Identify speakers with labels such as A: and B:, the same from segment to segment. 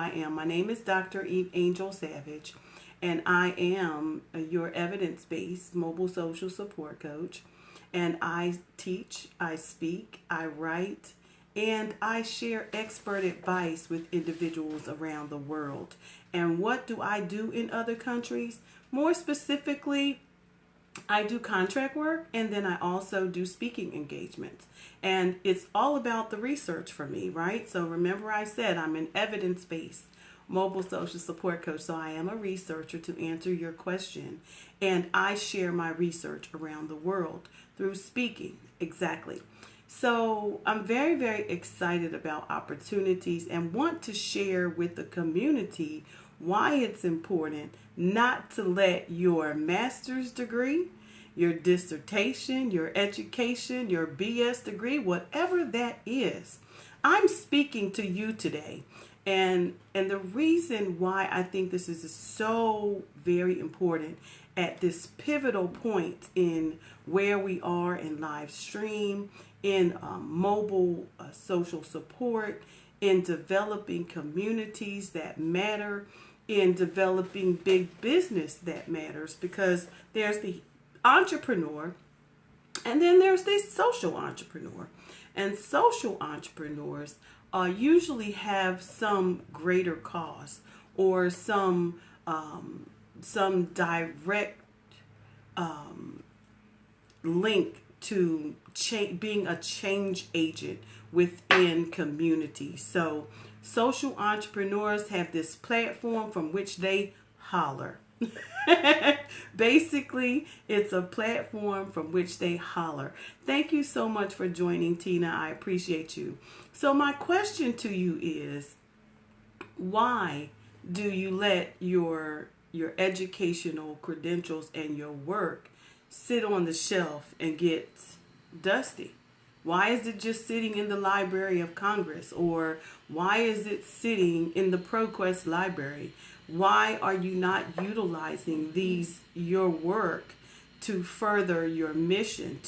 A: My name is Dr. Angel Savage, and I am your evidence-based mobile social support coach. And I teach, I speak, I write, and I share expert advice with individuals around the world. And what do I do in other countries? More specifically, I do contract work, and then I also do speaking engagements. And it's all about the research for me, right? So remember I said I'm an evidence-based mobile social support coach. So I am a researcher to answer your question. And I share my research around the world through speaking. Exactly. So I'm very, very excited about opportunities and want to share with the community why it's important not to let your master's degree, your dissertation, your education, your BS degree, whatever that is. I'm speaking to you today. And the reason why I think this is so very important at this pivotal point in where we are in live stream, in mobile social support, in developing communities that matter, in developing big business that matters, because there's the entrepreneur and then there's the social entrepreneur. And social entrepreneurs usually have some greater cause or some direct link to being a change agent within communities. So social entrepreneurs have this platform from which they holler. Basically, it's a platform from which they holler. Thank you so much for joining, Tina. I appreciate you. So my question to you is, why do you let your educational credentials and your work sit on the shelf and get dusty? Why is it just sitting in the Library of Congress? Or why is it sitting in the ProQuest library? Why are you not utilizing your work to further your mission?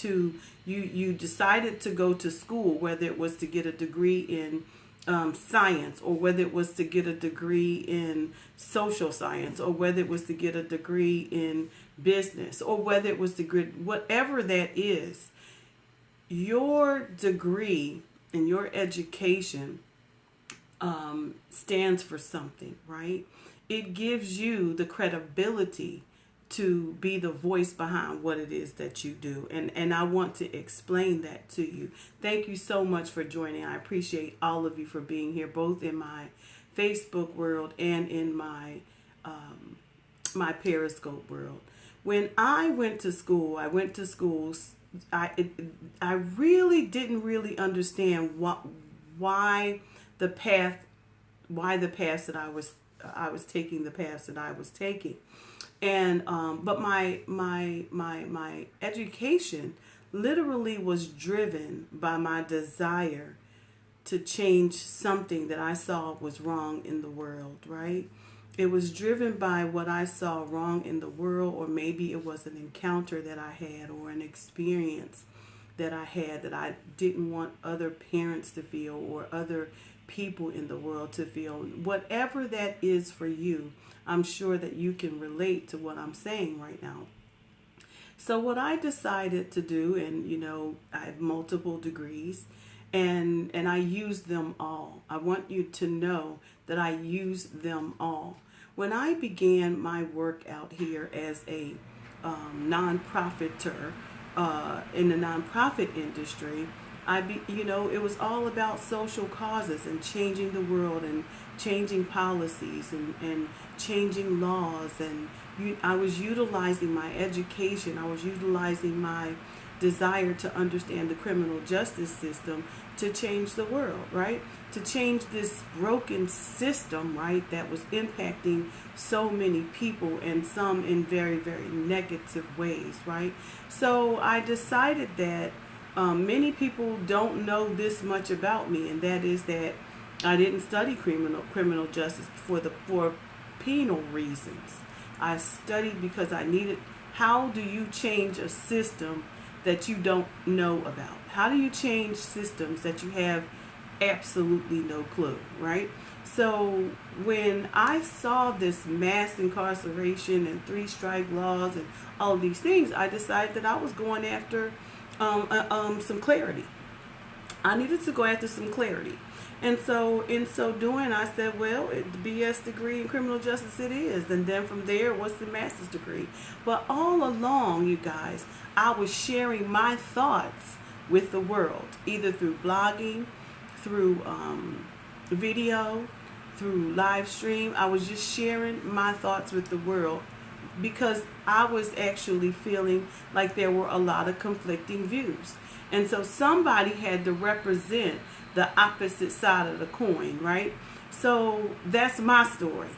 A: You decided to go to school, whether it was to get a degree in science, or whether it was to get a degree in social science, or whether it was to get a degree in business, or whether it was whatever that is. Your degree and your education stands for something, right? It gives you the credibility to be the voice behind what it is that you do. And I want to explain that to you. Thank you so much for joining. I appreciate all of you for being here, both in my Facebook world and in my my Periscope world. When I went to school, I really didn't understand why the path that I was taking, the path that I was taking. And but my education literally was driven by my desire to change something that I saw was wrong in the world, right? It was driven by what I saw wrong in the world, or maybe it was an encounter that I had or an experience that I had that I didn't want other parents to feel or other people in the world to feel. Whatever that is for you, I'm sure that you can relate to what I'm saying right now. So what I decided to do, and I have multiple degrees, and I use them all. I want you to know that I use them all. When I began my work out here as a non-profiter in the nonprofit industry, it was all about social causes and changing the world and changing policies and changing laws. And I was utilizing my education. I was utilizing my desire to understand the criminal justice system to change the world, right? To change this broken system, right, that was impacting so many people, and some in very, very negative ways, right? So I decided that many people don't know this much about me, and that is that I didn't study criminal justice for penal reasons. I studied because I needed. How do you change a system that you don't know about? How do you change systems that you have absolutely no clue, right? So when I saw this mass incarceration and 3-strike laws and all these things, I decided that I was going after some clarity. I needed to go after some clarity. And so in so doing, I said, well, the BS degree in criminal justice it is. And then from there, what's the master's degree? But all along, you guys, I was sharing my thoughts with the world, either through blogging, through video, through live stream. I was just sharing my thoughts with the world because I was actually feeling like there were a lot of conflicting views. And so somebody had to represent the opposite side of the coin, right? So that's my story.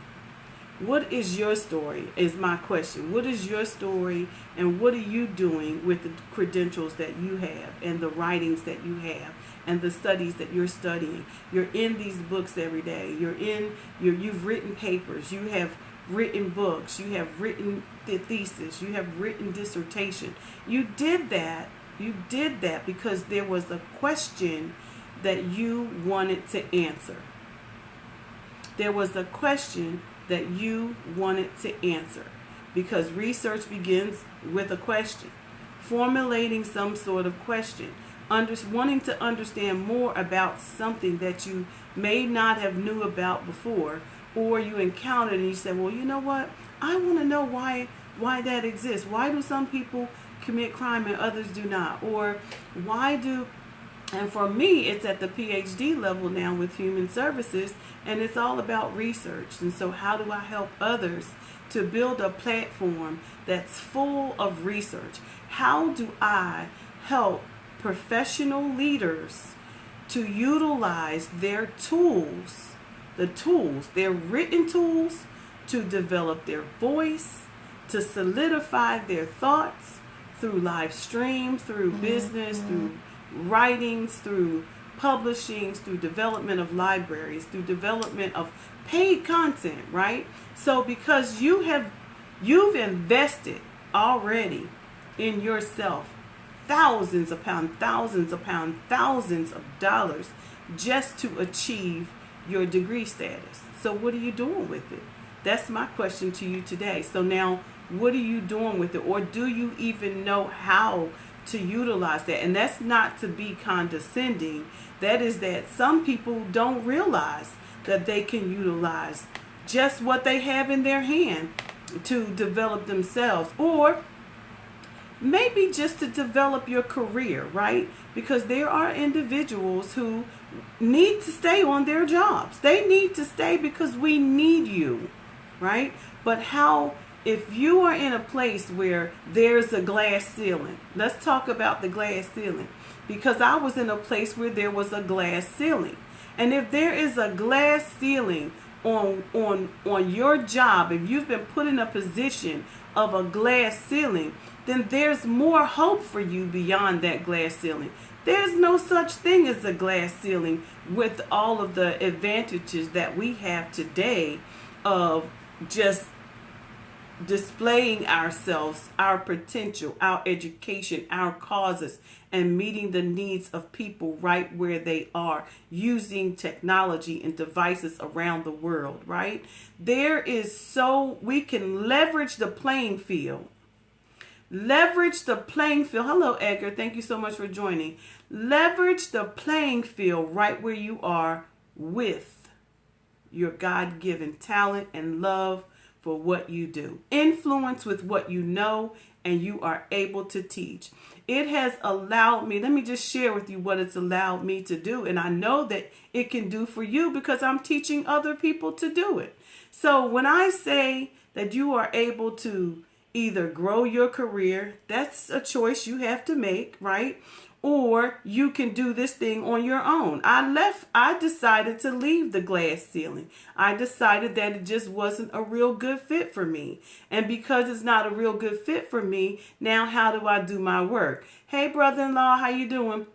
A: What is your story is my question. What is your story, and what are you doing with the credentials that you have and the writings that you have and the studies that you're studying? You're in these books every day. You've written papers. You have written books. You have written the thesis. You have written dissertation. You did that because there was a question that you wanted to answer. There was a question that you wanted to answer, because research begins with a question, formulating some sort of question, wanting to understand more about something that you may not have knew about before, or you encountered and you said, well, you know what, I want to know why that exists. Why do some people commit crime and others do not? Or and for me, it's at the PhD level now with human services, and it's all about research. And so how do I help others to build a platform that's full of research? How do I help professional leaders to utilize their tools, their written tools, to develop their voice, to solidify their thoughts through live streams, through business, through writings, through publishings, through development of libraries, through development of paid content, right? So because you've invested already in yourself thousands of dollars just to achieve your degree status. So what are you doing with it? That's my question to you today. So now, what are you doing with it? Or do you even know how to utilize that? And that's not to be condescending. That is that some people don't realize that they can utilize just what they have in their hand to develop themselves, or maybe just to develop your career, right? Because there are individuals who need to stay on their jobs. They need to stay because we need you, right? But how, if you are in a place where there's a glass ceiling, let's talk about the glass ceiling, because I was in a place where there was a glass ceiling. And if there is a glass ceiling on your job, if you've been put in a position of a glass ceiling, then there's more hope for you beyond that glass ceiling. There's no such thing as a glass ceiling with all of the advantages that we have today of just displaying ourselves, our potential, our education, our causes, and meeting the needs of people right where they are, using technology and devices around the world, right? We can leverage the playing field. Leverage the playing field. Hello, Edgar. Thank you so much for joining. Leverage the playing field right where you are with your God-given talent and love for what you do. Influence with what you know and you are able to teach. It has allowed me, let me just share with you what it's allowed me to do. And I know that it can do for you because I'm teaching other people to do it. So when I say that you are able to either grow your career, that's a choice you have to make, right? Or you can do this thing on your own. I decided to leave the glass ceiling. I decided that it just wasn't a real good fit for me. And because it's not a real good fit for me, now how do I do my work? Hey, brother-in-law, how you doing?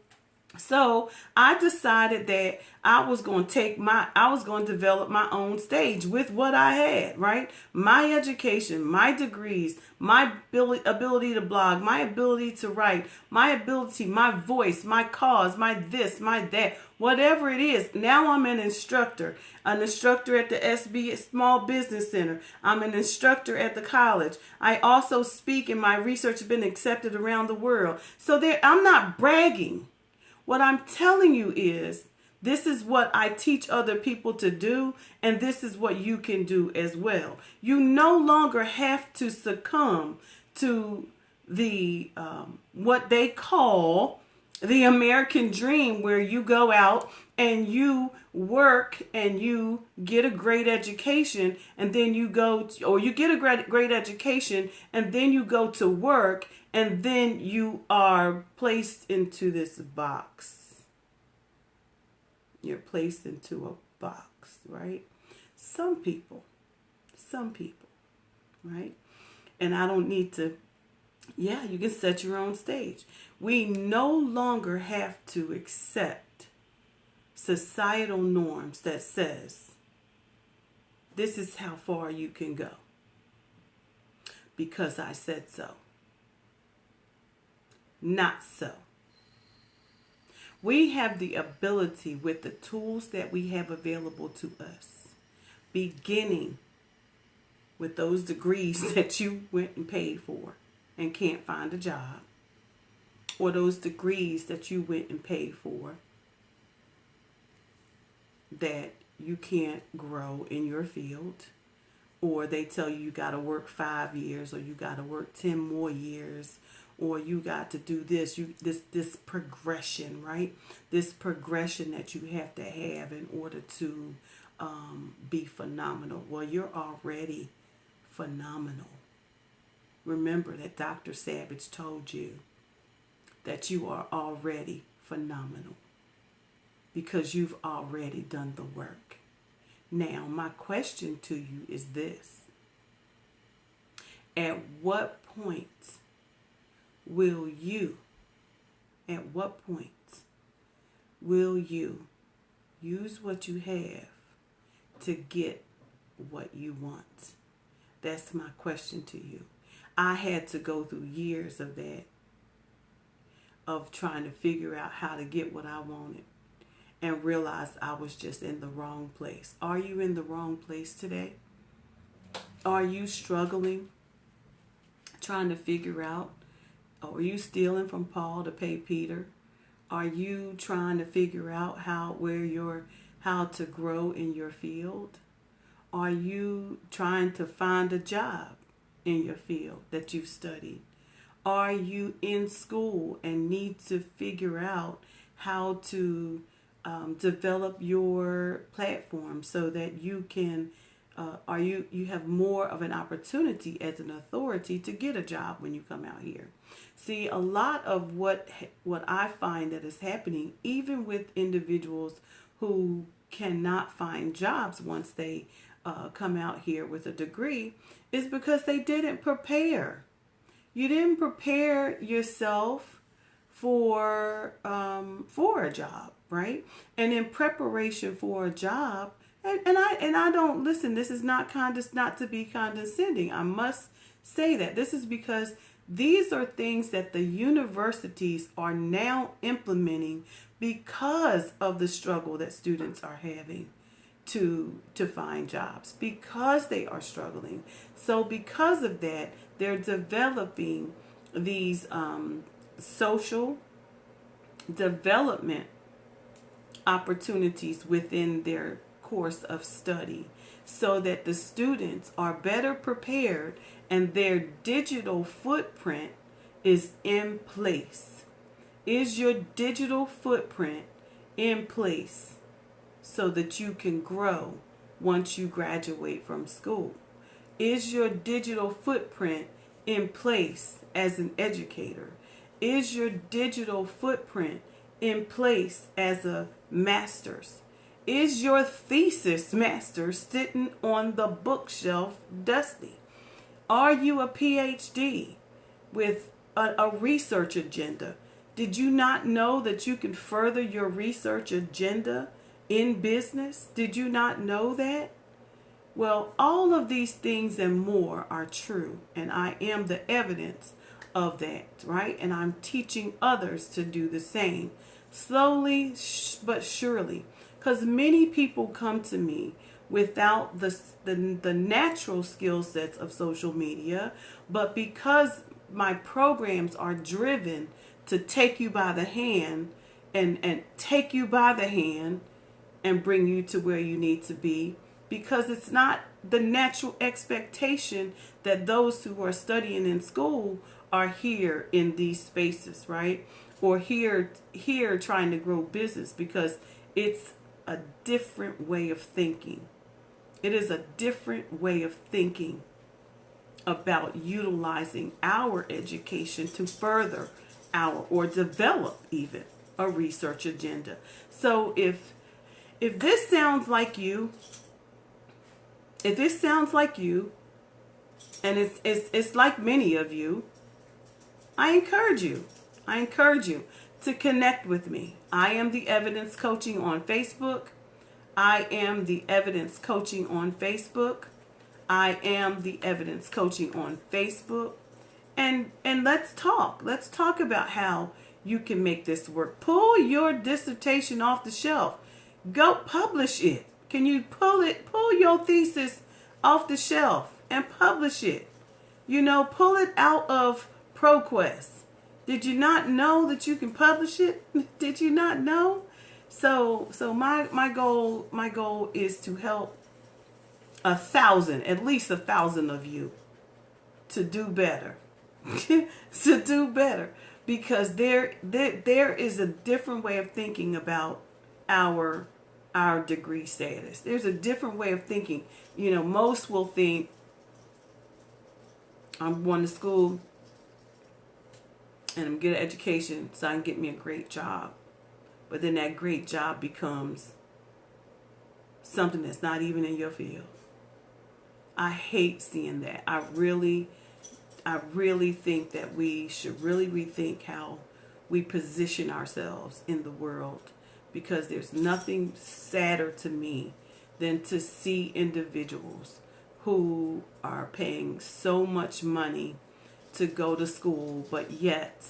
A: So I decided that I was going to develop my own stage with what I had, right? My education, my degrees, my ability to blog, my ability to write, my voice, my cause, my this, my that, whatever it is. Now I'm an instructor at the SB Small Business Center. I'm an instructor at the college. I also speak, and my research has been accepted around the world. So I'm not bragging. What I'm telling you is, this is what I teach other people to do, and this is what you can do as well. You no longer have to succumb to the what they call the American dream, where you go out and you work and you get a great education, and then you get a great education, and then you go to work, and then you are placed into this box. You're placed into a box, right? Some people, right? And I don't need to, you can set your own stage. We no longer have to accept societal norms that says, this is how far you can go because I said so. Not so. We have the ability, with the tools that we have available to us, beginning with those degrees that you went and paid for and can't find a job, or those degrees that you went and paid for that you can't grow in your field, or they tell you got to work 5 years, or you got to work 10 more years, or you got to do this, this progression, right? This progression that you have to have in order to be phenomenal. Well, you're already phenomenal. Remember that Dr. Savage told you that you are already phenomenal because you've already done the work. Now, my question to you is this. At what point will you use what you have to get what you want? That's my question to you. I had to go through years of that, of trying to figure out how to get what I wanted, and realized I was just in the wrong place. Are you in the wrong place today? Are you struggling, trying to figure out, are you stealing from Paul to pay Peter? Are you trying to figure out how to grow in your field? Are you trying to find a job in your field that you've studied? Are you in school and need to figure out how to develop your platform so that you can you have more of an opportunity as an authority to get a job when you come out here? See, a lot of what I find that is happening, even with individuals who cannot find jobs once they come out here with a degree, is because they didn't prepare. You didn't prepare yourself for a job, right? And in preparation for a job, and I don't listen. This is not to be condescending. I must say that this is because these are things that the universities are now implementing because of the struggle that students are having to find jobs, because they are struggling. So because of that, they're developing these social development opportunities within their course of study so that the students are better prepared and their digital footprint is in place. Is your digital footprint in place so that you can grow once you graduate from school? Is your digital footprint in place as an educator? Is your digital footprint in place as a master's? Is your thesis master sitting on the bookshelf dusty? Are you a PhD with a research agenda? Did you not know that you can further your research agenda in business? Did you not know that? Well, all of these things and more are true, and I am the evidence of that, right? And I'm teaching others to do the same, slowly but surely, because many people come to me without the natural skill sets of social media, but because my programs are driven to take you by the hand and take you by the hand and bring you to where you need to be, because it's not the natural expectation that those who are studying in school are here in these spaces, right? Or here trying to grow business, because it's a different way of thinking. It is a different way of thinking about utilizing our education to further our, or develop even, a research agenda. So if this sounds like you, and it's like many of you, I encourage you to connect with me. I am the Evidence Coaching on Facebook. I am the Evidence Coaching on Facebook. I am the Evidence Coaching on Facebook. And let's talk. Let's talk about how you can make this work. Pull your dissertation off the shelf. Go publish it. Can you pull your thesis off the shelf and publish it? You know, pull it out of ProQuest. Did you not know that you can publish it? Did you not know? So my goal is to help at least 1,000 of you to do better. To do better, because there is a different way of thinking about our degree status. There's a different way of thinking. You know, most will think, I'm going to school and I'm getting an education so I can get me a great job. But then that great job becomes something that's not even in your field. I hate seeing that. I really think that we should really rethink how we position ourselves in the world, because there's nothing sadder to me than to see individuals who are paying so much money to go to school, but yet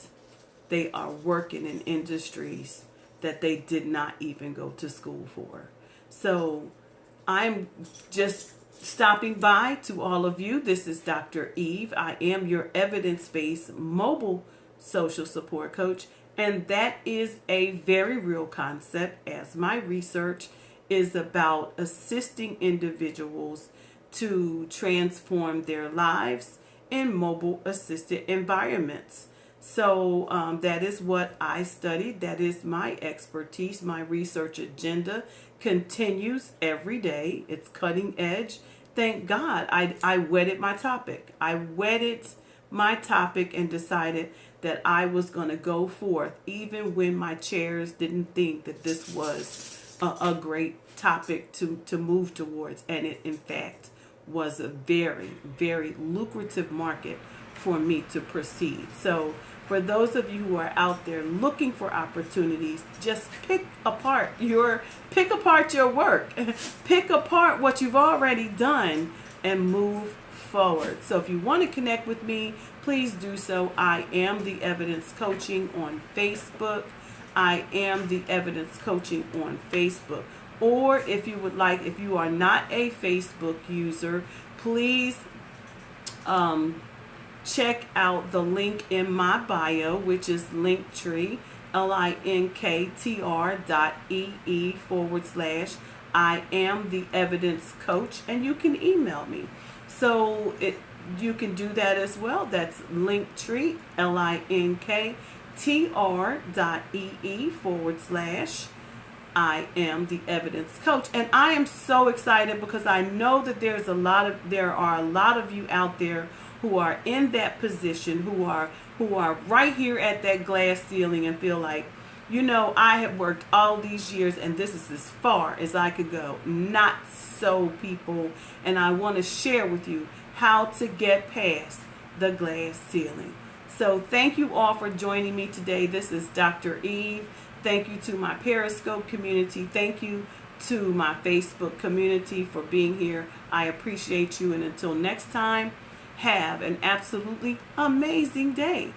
A: they are working in industries that they did not even go to school for. So I'm just stopping by to all of you. This is Dr. Eve. I am your evidence-based mobile social support coach, and that is a very real concept, as my research is about assisting individuals to transform their lives in mobile assisted environments. So that is what I studied. That is my expertise. My research agenda continues every day. It's cutting edge. Thank God I wedded my topic. I wedded my topic and decided that I was going to go forth, even when my chairs didn't think that this was a great topic to move towards. And it, in fact, was a very, very lucrative market for me to proceed. So for those of you who are out there looking for opportunities, just pick apart your work. Pick apart what you've already done and move forward. So if you want to connect with me, please do so. I am the Evidence Coaching on Facebook. I am the Evidence Coaching on Facebook. Or if you would like, if you are not a Facebook user, please check out the link in my bio, which is linktr, linktr.ee/ I am the Evidence Coach, and you can email me. So you can do that as well. That's linktr, linktr.ee/ I am the Evidence Coach. And I am so excited because I know that there are a lot of you out there who are in that position, who are right here at that glass ceiling and feel like, you know, I have worked all these years and this is as far as I could go. Not so, people. And I want to share with you how to get past the glass ceiling. So thank you all for joining me today. This is Dr. Eve. Thank you to my Periscope community. Thank you to my Facebook community for being here. I appreciate you. And until next time, have an absolutely amazing day.